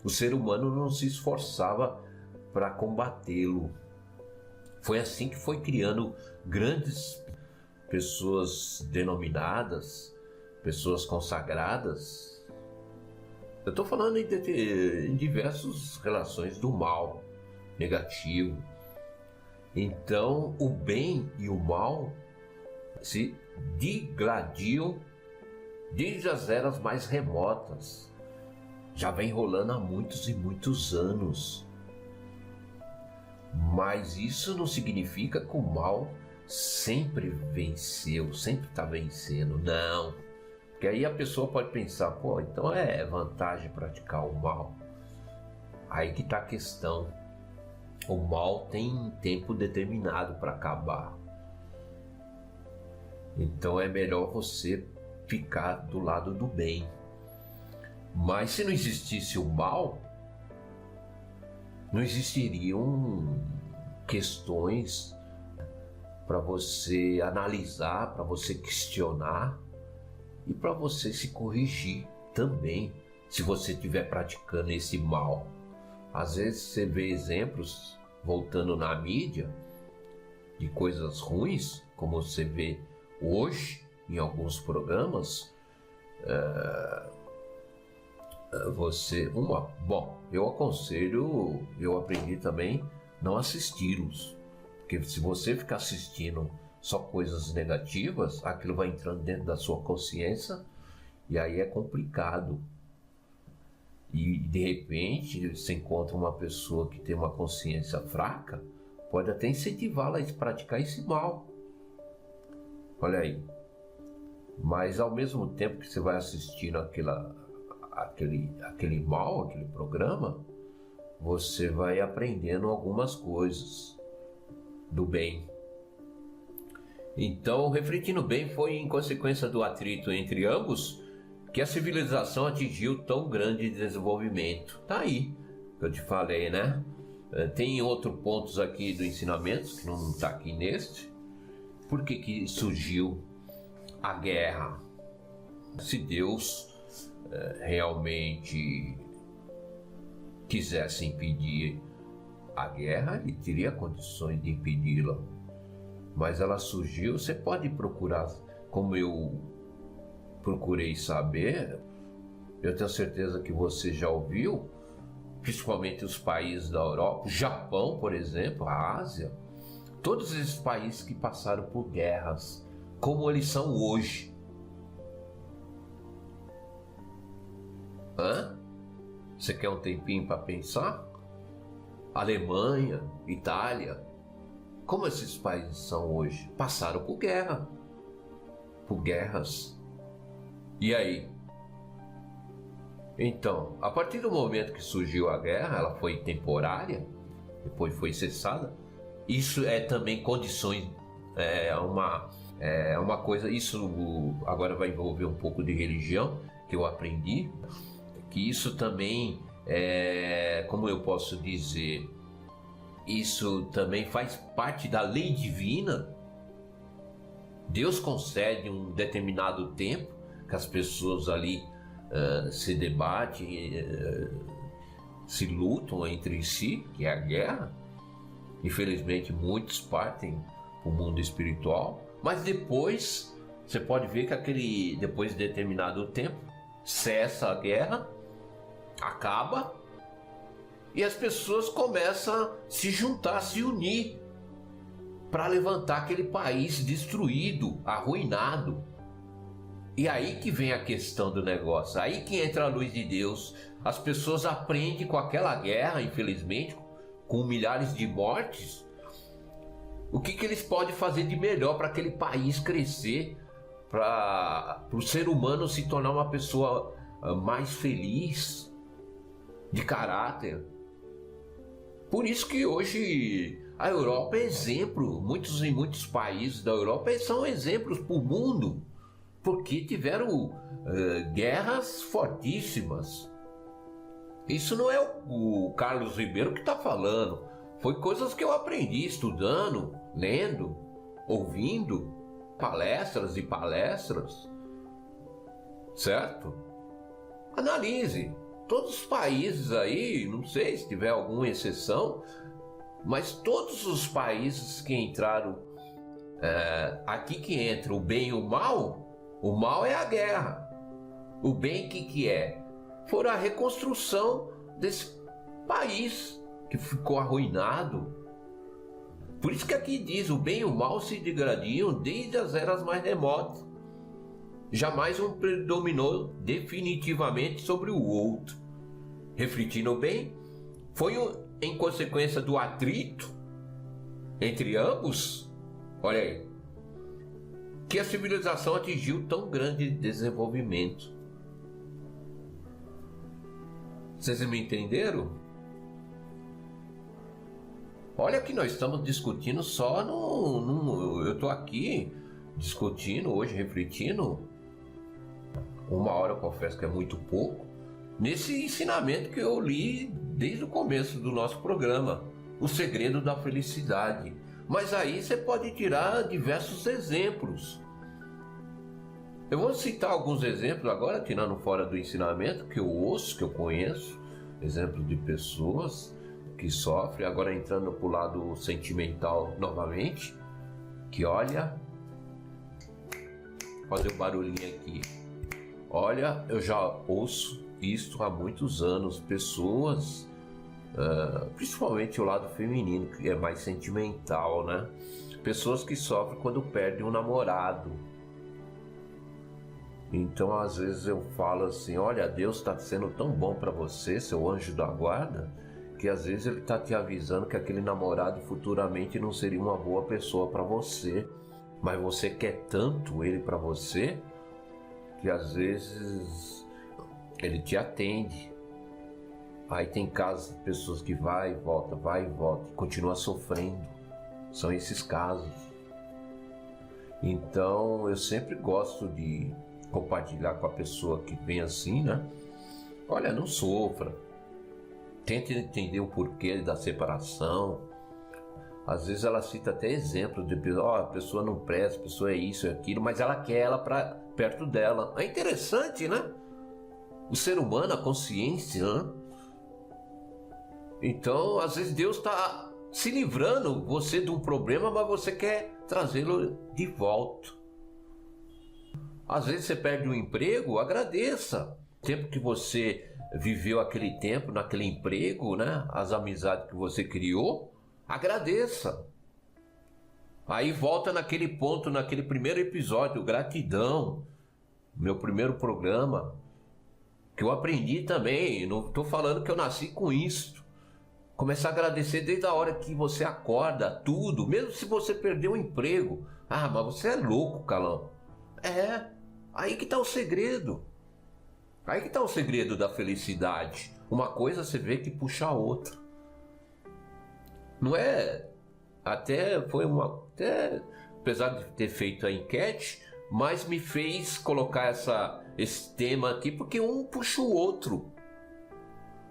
o ser humano não se esforçava para combatê-lo. Foi assim que foi criando grandes pessoas denominadas, pessoas consagradas. Eu estou falando em diversas relações do mal negativo. Então, o bem e o mal se digladiam desde as eras mais remotas. Já vem rolando há muitos e muitos anos. Mas isso não significa que o mal sempre venceu, sempre está vencendo. Não. Porque aí a pessoa pode pensar, pô, então é vantagem praticar o mal. Aí que está a questão. O mal tem tempo determinado para acabar. Então é melhor você ficar do lado do bem. Mas se não existisse o mal, não existiriam questões para você analisar, para você questionar e para você se corrigir também, se você estiver praticando esse mal. Às vezes você vê exemplos, voltando na mídia, de coisas ruins, como você vê hoje em alguns programas. Bom, eu aconselho, eu aprendi também não assisti-los, porque se você ficar assistindo só coisas negativas, aquilo vai entrando dentro da sua consciência e aí é complicado. E de repente você encontra uma pessoa que tem uma consciência fraca, pode até incentivá-la a praticar esse mal. Olha aí. Mas ao mesmo tempo que você vai assistindo aquele mal, aquele programa, você vai aprendendo algumas coisas do bem. Então, refletindo bem, foi em consequência do atrito entre ambos que a civilização atingiu tão grande desenvolvimento. Tá aí, que eu te falei, né? Tem outros pontos aqui do ensinamento, que não está aqui neste. Por que que surgiu a guerra? Se Deus realmente quisesse impedir a guerra, ele teria condições de impedi-la. Mas ela surgiu, você pode procurar, como eu procurei saber, eu tenho certeza que você já ouviu, principalmente os países da Europa, o Japão, por exemplo, a Ásia, todos esses países que passaram por guerras, como eles são hoje. Você quer um tempinho para pensar? Alemanha, Itália, como esses países são hoje? Passaram por guerra, por guerras. E aí? Então, a partir do momento que surgiu a guerra, ela foi temporária, depois foi cessada. Isso é também condições, uma coisa, isso agora vai envolver um pouco de religião, que eu aprendi, que isso também como eu posso dizer, isso também faz parte da lei divina. Deus concede um determinado tempo que as pessoas ali se debatem, se lutam entre si, que é a guerra. Infelizmente muitos partem para o mundo espiritual, mas depois você pode ver que depois de determinado tempo cessa a guerra acaba e as pessoas começam a se juntar, a se unir para levantar aquele país destruído, arruinado. E aí que vem a questão do negócio, aí que entra a luz de Deus. As pessoas aprendem com aquela guerra, infelizmente, com milhares de mortes, o que eles podem fazer de melhor para aquele país crescer, para o ser humano se tornar uma pessoa mais feliz, de caráter. Por isso que hoje a Europa é exemplo, muitos países da Europa são exemplos para o mundo, porque tiveram guerras fortíssimas. Isso não é o Carlos Ribeiro que está falando, foi coisas que eu aprendi estudando, lendo, ouvindo palestras e palestras, certo? Analise, todos os países aí, não sei se tiver alguma exceção, mas todos os países que entraram, aqui que entra o bem e o mal é a guerra. O bem que é? Foi a reconstrução desse país que ficou arruinado. Por isso que aqui diz, o bem e o mal se degradiam desde as eras mais remotas. Jamais um predominou definitivamente sobre o outro. Refletindo bem, foi em consequência do atrito entre ambos, olha aí, que a civilização atingiu tão grande desenvolvimento. Vocês me entenderam? Olha que nós estamos discutindo só eu estou aqui discutindo hoje, refletindo, 1 hora, eu confesso que é muito pouco, nesse ensinamento que eu li desde o começo do nosso programa, O Segredo da Felicidade. Mas aí você pode tirar diversos exemplos. Eu vou citar alguns exemplos agora, tirando fora do ensinamento, que eu ouço, que eu conheço, exemplos de pessoas que sofrem, agora entrando para o lado sentimental novamente, que olha, fazer um barulhinho aqui. Olha, eu já ouço isso há muitos anos, pessoas, principalmente o lado feminino, que é mais sentimental, né? Pessoas que sofrem quando perdem um namorado. Então, às vezes eu falo assim, olha, Deus está sendo tão bom para você, seu anjo da guarda, que às vezes ele está te avisando que aquele namorado futuramente não seria uma boa pessoa para você, mas você quer tanto ele para você, que às vezes ele te atende. Aí tem casos de pessoas que vai e volta, e continua sofrendo. São esses casos. Então eu sempre gosto de compartilhar com a pessoa que vem assim, né? Olha, não sofra. Tente entender o porquê da separação. Às vezes ela cita até exemplos de a pessoa não presta, a pessoa é isso, é aquilo, mas ela quer ela para perto dela. É interessante, né? O ser humano, a consciência, né? Então, às vezes Deus está se livrando você de um problema, mas você quer trazê-lo de volta. Às vezes você perde um emprego, agradeça. O tempo que você viveu aquele tempo naquele emprego, né? As amizades que você criou, agradeça. Aí volta naquele ponto, naquele primeiro episódio, gratidão, meu primeiro programa, que eu aprendi também, não estou falando que eu nasci com isso. Começar a agradecer desde a hora que você acorda, tudo, mesmo se você perder um emprego. Ah, mas você é louco, Calão. Aí que está o segredo. Aí que está o segredo da felicidade. Uma coisa você vê que puxa a outra. Não é? Até apesar de ter feito a enquete, mas me fez colocar esse tema aqui, porque um puxa o outro,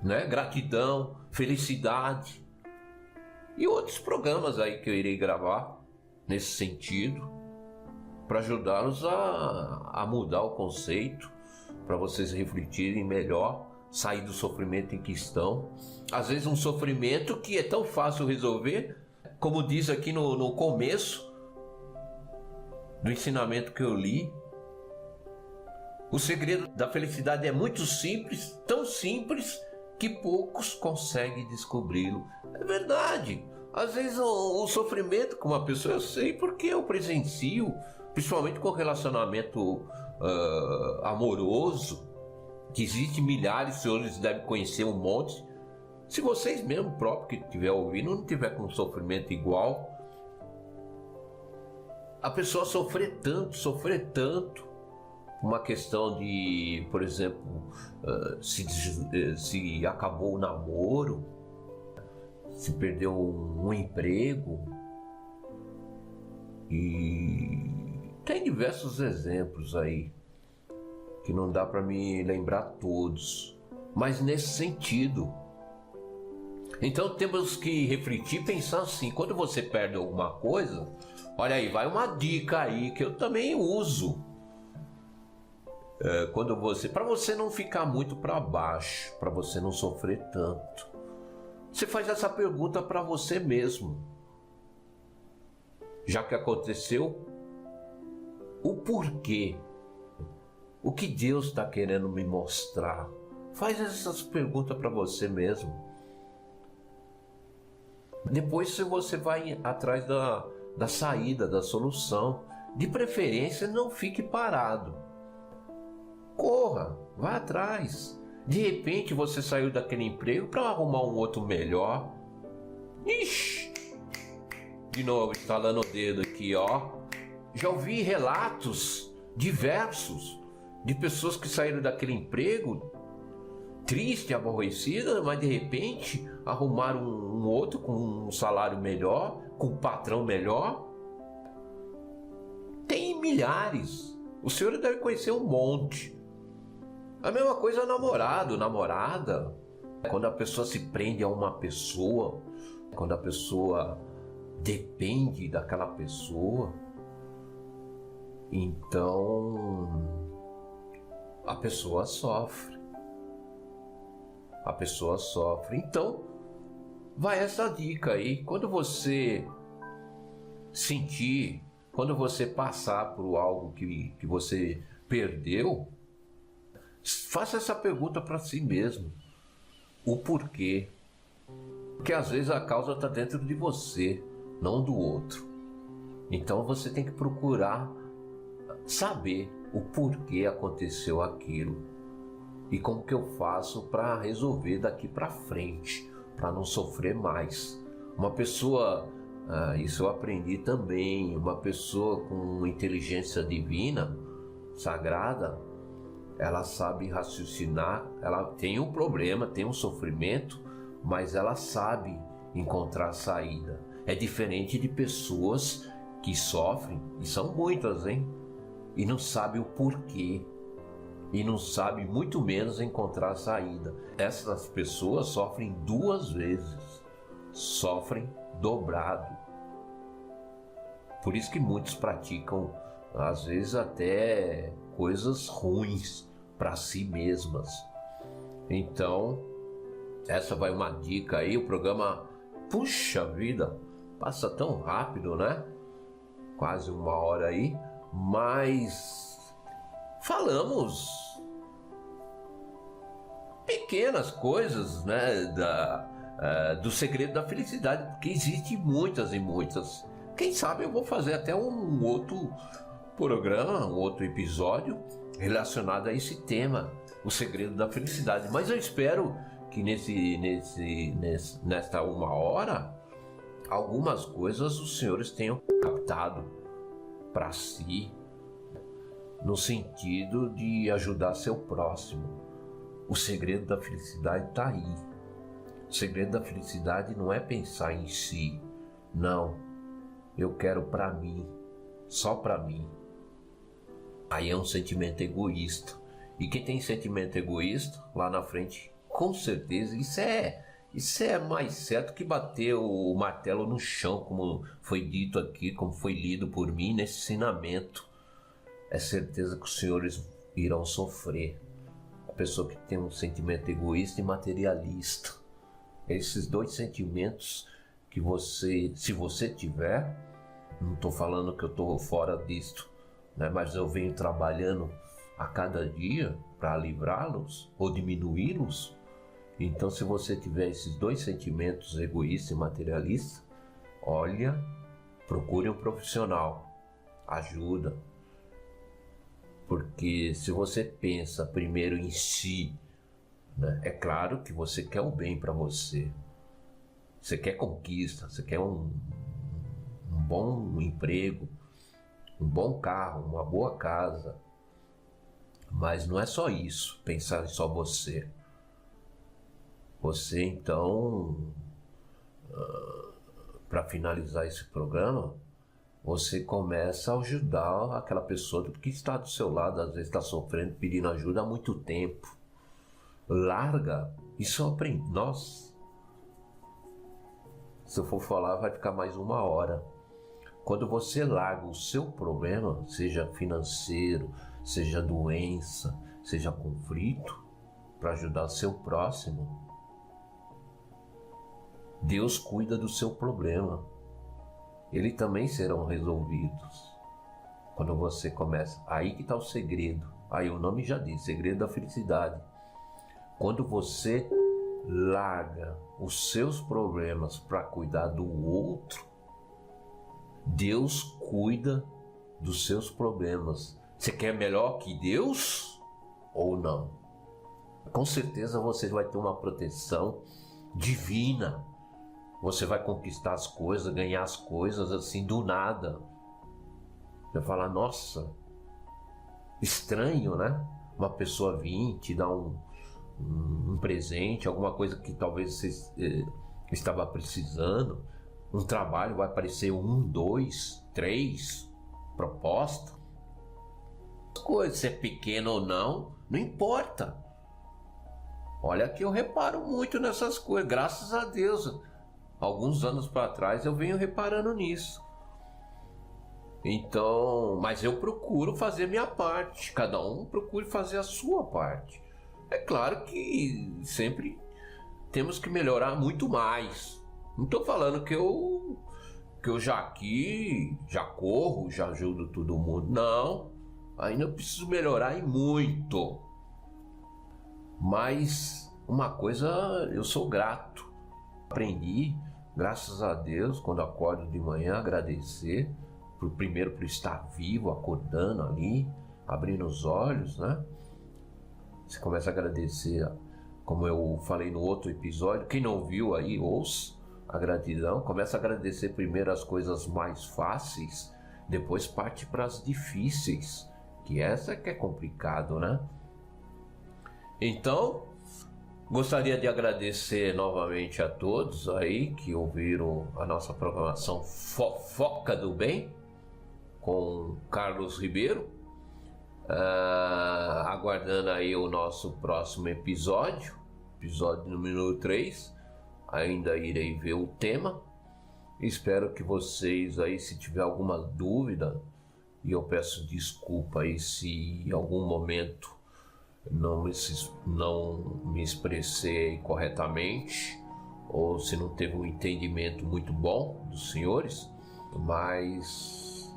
né? Gratidão, felicidade e outros programas aí que eu irei gravar nesse sentido, para ajudá-los a mudar o conceito, para vocês refletirem melhor, sair do sofrimento em que estão. Às vezes um sofrimento que é tão fácil resolver, como diz aqui no começo do ensinamento que eu li, O segredo da felicidade é muito simples, tão simples que poucos conseguem descobri-lo. É verdade. Às vezes o sofrimento com uma pessoa eu sei porque eu presencio, principalmente com relacionamento amoroso, que existe milhares, os senhores devem conhecer um monte. Se vocês mesmo próprio que estiver ouvindo não tiver com um sofrimento igual, a pessoa sofrer tanto, uma questão de, por exemplo, se acabou o namoro, se perdeu um emprego, e tem diversos exemplos aí que não dá para me lembrar todos, mas nesse sentido. Então temos que refletir e pensar assim, quando você perde alguma coisa, olha aí, vai uma dica aí que eu também uso. Para você não ficar muito para baixo, para você não sofrer tanto, você faz essa pergunta para você mesmo. Já que aconteceu, o porquê? O que Deus está querendo me mostrar? Faz essas perguntas para você mesmo. Depois você vai atrás da saída, da solução. De preferência, não fique parado. Corra, vá atrás. De repente você saiu daquele emprego para arrumar um outro melhor. Ixi! De novo, estalando o dedo aqui, ó. Já ouvi relatos diversos de pessoas que saíram daquele emprego triste, aborrecida, mas de repente arrumaram um outro com um salário melhor, com um patrão melhor. Tem milhares. O senhor deve conhecer um monte. A mesma coisa namorado, namorada. Quando a pessoa se prende a uma pessoa, quando a pessoa depende daquela pessoa, então a pessoa sofre. A pessoa sofre. Então, vai essa dica aí. Quando você sentir, quando você passar por algo que você perdeu, faça essa pergunta para si mesmo. O porquê. Porque às vezes a causa está dentro de você, não do outro. Então você tem que procurar saber o porquê aconteceu aquilo. E como que eu faço para resolver daqui para frente, para não sofrer mais. Uma pessoa, isso eu aprendi também, uma pessoa com inteligência divina, sagrada, ela sabe raciocinar, ela tem um problema, tem um sofrimento, mas ela sabe encontrar saída. É diferente de pessoas que sofrem, e são muitas, hein? E não sabem o porquê. E não sabem muito menos encontrar saída. Essas pessoas sofrem duas vezes. Sofrem dobrado. Por isso que muitos praticam, às vezes, até coisas ruins para si mesmas. Então, essa vai uma dica aí. O programa, puxa vida, passa tão rápido, né? Quase uma hora aí. Mas falamos pequenas coisas, né, do segredo da felicidade, porque existem muitas e muitas. Quem sabe eu vou fazer até um outro programa, um outro episódio relacionado a esse tema, o segredo da felicidade. Mas eu espero que nesta uma hora, algumas coisas os senhores tenham captado para si, no sentido de ajudar seu próximo. O segredo da felicidade está aí. O segredo da felicidade não é pensar em si. Não, eu quero para mim, só para mim. Aí é um sentimento egoísta. E quem tem sentimento egoísta, lá na frente, com certeza, isso é mais certo que bater o martelo no chão, como foi dito aqui, como foi lido por mim nesse ensinamento. É certeza que os senhores irão sofrer. A pessoa que tem um sentimento egoísta e materialista. Esses dois sentimentos que você, se você tiver, não estou falando que eu estou fora disto, né? Mas eu venho trabalhando a cada dia para livrá-los ou diminuí-los. Então, se você tiver esses dois sentimentos, egoísta e materialista, olha, procure um profissional, ajuda. Porque se você pensa primeiro em si, né, é claro que você quer o bem para você. Você quer conquista, você quer um bom emprego, um bom carro, uma boa casa. Mas não é só isso, pensar em só você. Você, então, para finalizar esse programa, você começa a ajudar aquela pessoa que está do seu lado, às vezes está sofrendo, pedindo ajuda há muito tempo. Larga, isso eu aprendi. Nossa, se eu for falar vai ficar mais 1 hora. Quando você larga o seu problema, seja financeiro, seja doença, seja conflito, para ajudar o seu próximo, Deus cuida do seu problema. Eles também serão resolvidos. Quando você começa, aí que está o segredo. Aí o nome já diz, segredo da felicidade. Quando você larga os seus problemas para cuidar do outro, Deus cuida dos seus problemas. Você quer melhor que Deus ou não? Com certeza você vai ter uma proteção divina. Você vai conquistar as coisas, ganhar as coisas assim do nada. Você vai falar, nossa, estranho, né? Uma pessoa vir te dar um presente, alguma coisa que talvez você estava precisando. Um trabalho vai aparecer 1, 2, 3 propostas. Coisa, se é pequeno ou não, não importa. Olha que eu reparo muito nessas coisas, graças a Deus. Alguns anos para trás eu venho reparando nisso. Então, mas eu procuro fazer minha parte. Cada um procure fazer a sua parte. É claro que sempre temos que melhorar muito mais. Não estou falando que eu já aqui, já corro, já ajudo todo mundo. Não, ainda preciso melhorar e muito. Mas uma coisa, eu sou grato. Aprendi, graças a Deus, quando acordo de manhã, agradecer. Primeiro por estar vivo, acordando ali, abrindo os olhos, né? Você começa a agradecer, como eu falei no outro episódio. Quem não viu aí, ouça a gratidão. Começa a agradecer primeiro as coisas mais fáceis, depois parte para as difíceis, que essa que é complicado, né? Então, gostaria de agradecer novamente a todos aí que ouviram a nossa programação Fofoca do Bem com Carlos Ribeiro. Aguardando aí o nosso próximo episódio número 3. Ainda irei ver o tema. Espero que vocês aí, se tiver alguma dúvida, e eu peço desculpa aí se em algum momento não me expressei corretamente, ou se não teve um entendimento muito bom dos senhores, mas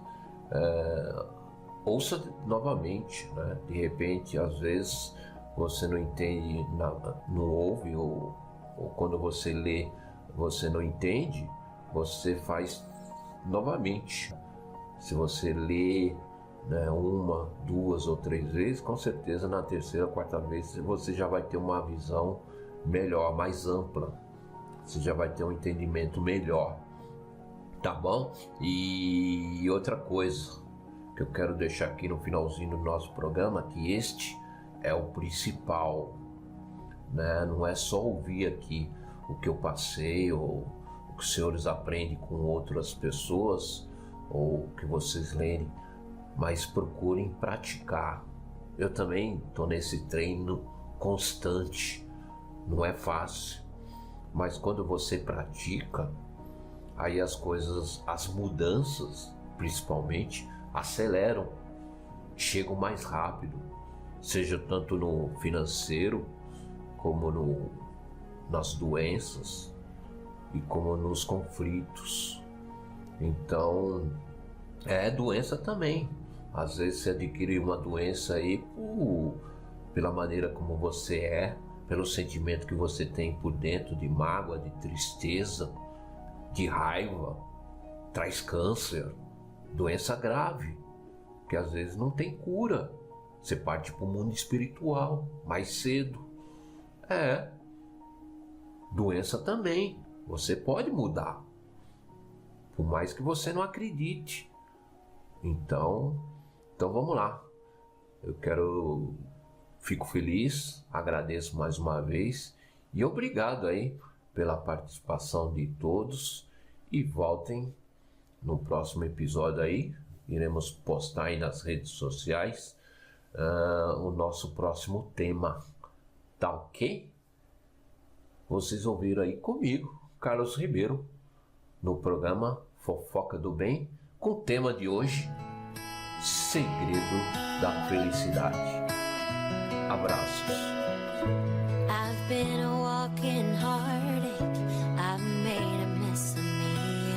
ouça novamente, né? De repente, às vezes, você não entende, não ouve, ou quando você lê, você não entende, você faz novamente. Se você lê, né, 1, 2 ou 3 vezes, com certeza na terceira, quarta vez você já vai ter uma visão melhor, mais ampla. Você já vai ter um entendimento melhor, tá bom? E outra coisa que eu quero deixar aqui no finalzinho do nosso programa, que este é o principal, né? Não é só ouvir aqui o que eu passei, ou o que os senhores aprendem com outras pessoas, ou o que vocês lerem, mas procurem praticar. Eu também estou nesse treino constante, não é fácil, mas quando você pratica, aí as coisas, as mudanças principalmente, aceleram, chegam mais rápido, seja tanto no financeiro, como nas doenças e como nos conflitos. Então, doença também. Às vezes você adquire uma doença aí pela maneira como você é, pelo sentimento que você tem por dentro de mágoa, de tristeza, de raiva. Traz câncer, doença grave, que às vezes não tem cura. Você parte para o mundo espiritual mais cedo. Doença também, você pode mudar, por mais que você não acredite. Então vamos lá. Fico feliz, agradeço mais uma vez e obrigado aí pela participação de todos, e voltem no próximo episódio aí. Iremos postar aí nas redes sociais o nosso próximo tema, tá ok? Vocês ouviram aí comigo, Carlos Ribeiro, no programa Fofoca do Bem, com o tema de hoje, Segredo da Felicidade. Abraços. I've been a walking heartache. I've made a mess of me.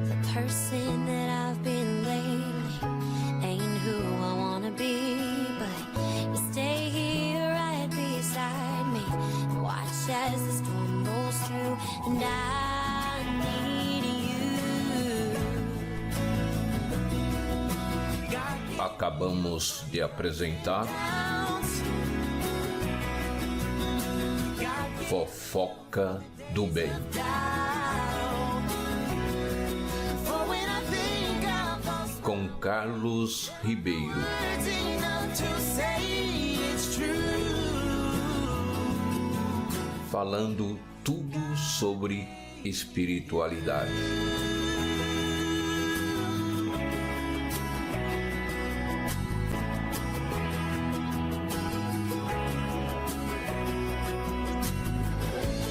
The person that I've been lately ain't who I wanna be. But you stay here right beside me and watch as the storm rolls through. And I need you. Acabamos de apresentar Fofoca do Bem. Com Carlos Ribeiro. Falando tudo sobre espiritualidade.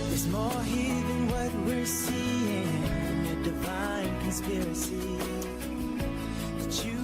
There's more here than what we're seeing, a divine conspiracy that you